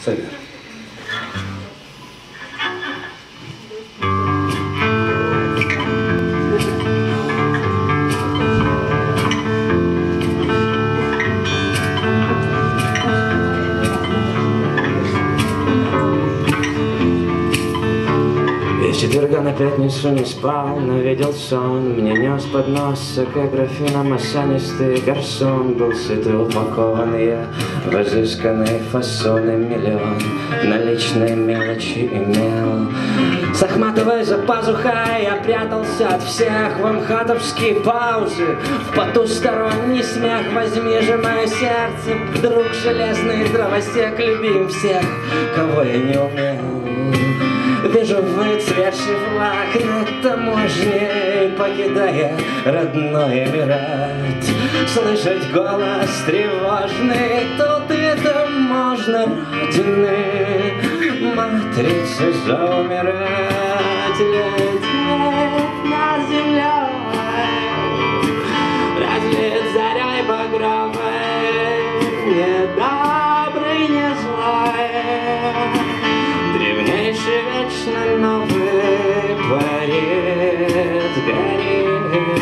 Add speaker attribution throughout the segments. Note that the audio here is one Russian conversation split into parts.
Speaker 1: Савер.
Speaker 2: С четверга на пятницу не спал, но видел сон. Мне нес под нос к графинам осанистый гарсон. Был сыт и упакован я в изысканные фасоны миллион. Наличные мелочи имел. С Ахматовой за пазухой я прятался от всех в амхатовские паузы. В потусторонний смех возьми же мое сердце. Вдруг железный дровосек, любим всех, кого я не умел. Вижу выцветший флаг на таможне, покидая родной Эмират. Слышать голос тревожный, тут это можно родины. Матрицы заумирать, лететь над землей, разлит зарей багровой, недобрый, не злой. Древнейший вечно новый парит, горит.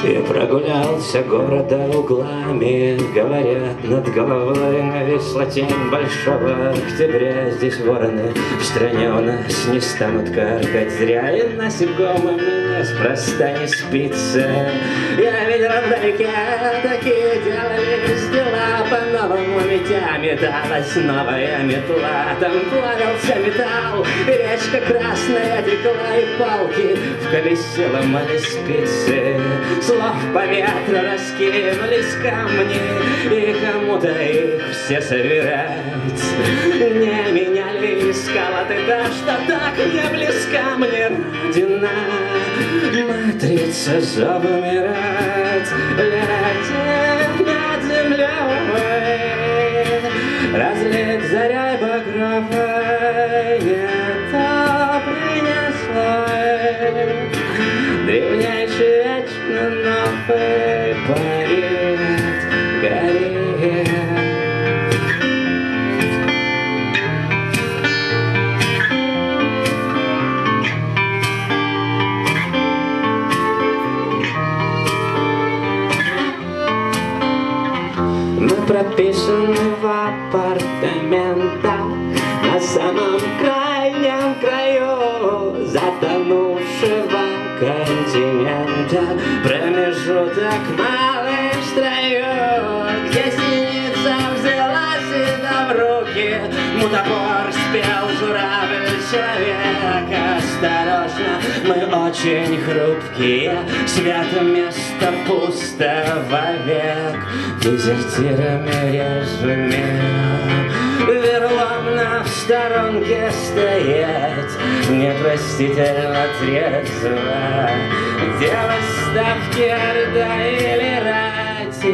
Speaker 2: Я прогулялся города углами, говорят, над головой нависла тень большого октября. Здесь вороны в стране у нас не станут каркать зря, и насекомым мне спроста не спится. Я видел вдалеке, такие делались дела по-новому, метя металась новая метла. Там плавился металл, и речка красная текла, и палки в колесе ломали спицы. Слов по ветру раскинулись камни, и кому-то их все собирать. Не меня ли искала ты та, что так не близка мне родина? Матрица зов умирать, летит над землей, разлит зарей багровой, это принесло древнейший вечно новый парит, горит. Мы прописаны в апартаментах на самом крайнем краю затонувшего континента. Промежуток малый в строю, где синица взяла себя в руки. Мутабор спел журавль человек. Осторожно, мы очень хрупкие, свято место пусто вовек. Дезертирами резвыми вероломно в сторонке стоять, непростительно трезво делать ставки орда или рати.